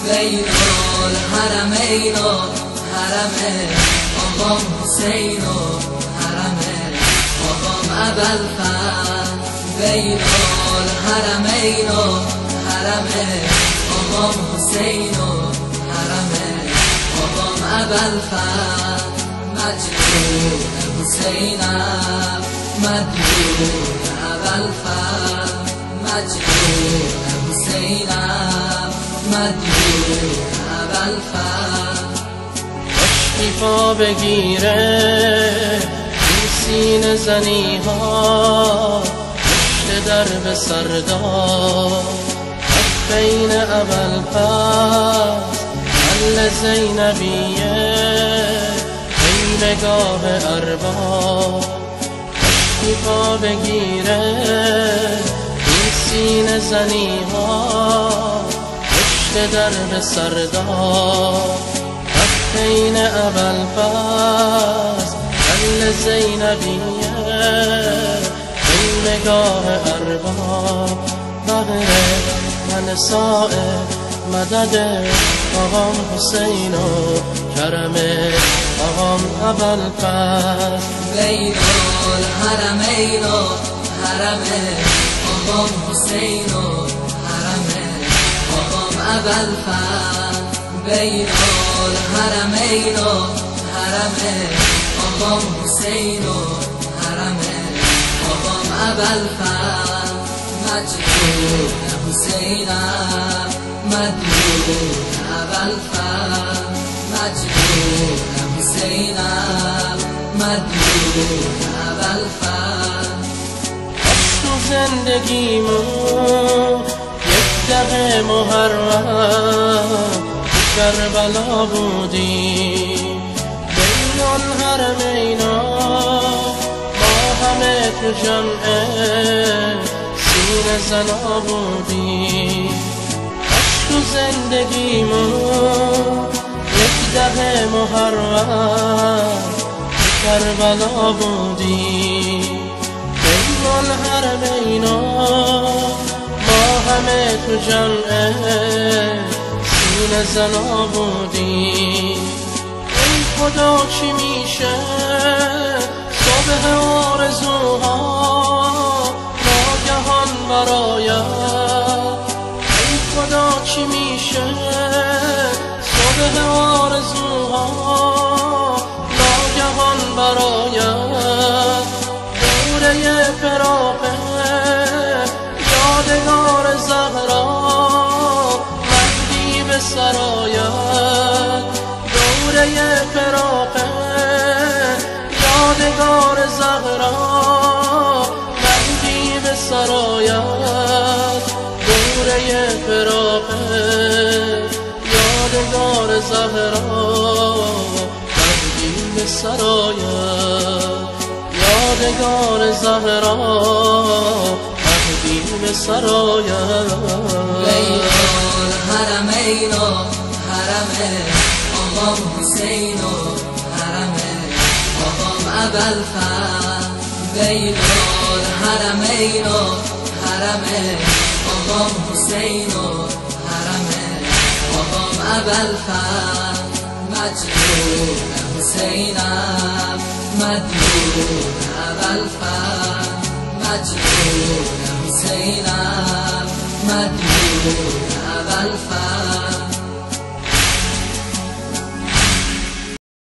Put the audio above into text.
بین الحرمین و حرم آقام حسین و حرم آقام ابوالفضل. بین الحرمین و حرم آقام حسین و حرم آقام ابوالفضل. مجنون حسینم مدیون ابوالفضل. مجنون حسینم مدیون ابوالفضل. عشقی پا بگیره این سینه زنی ها، پشت درب سردار بین ابوالفضل محل زینبیه ای نگاه ارباب. عشقی پا بگیره این سینه زنی ها، پشت درب سردار بین ابوالفضل محل زینبیه ای نگاه ارباب. بغیر من سائر مدد آقام حسین و کرم آقام ابوالفضل. بین الحرمین و حرم آقام حسین و حرم آقام ابوالفضل. بین الحرمین و حرم آقام حسین و حرم آقام ابوالفضل. مجنون حسینم مدیون ابوالفضل. مجنون حسینم مدیون ابوالفضل. عشق و زندگیمون یک دقیقه محرم کربلا بودیم. بین الحرمینا ما همه تو جمعه سینه زنا بودیم. عشق و زندگیمون یک دقیقه محرم کربلا بودیم. بین الحرمینا ما همه تو جمعه سینه زنا بودیم. ای خدا چی میشه صبح آرزوها ناگهان برایم. ای خدا چی میشه صبح آرزوها ناگهان برایم. دوره فراقه یادگار زهرا مهدی به سرایت. دوره فراقه یادگار زهرا مهدی به سرایت. دوره فراقه یادگار زهرا مهدی به سرایت. یادگار زهرا مهدی به سرایت. بین الحرمین و حرم آقام حسین و حرم آقام ابوالفضل. بین الحرمین و حرم آقام حسین و حرم آقام ابوالفضل. مجنون حسینم مدیون ابوالفضل. مجنون حسینم مدیون ابوالفضل.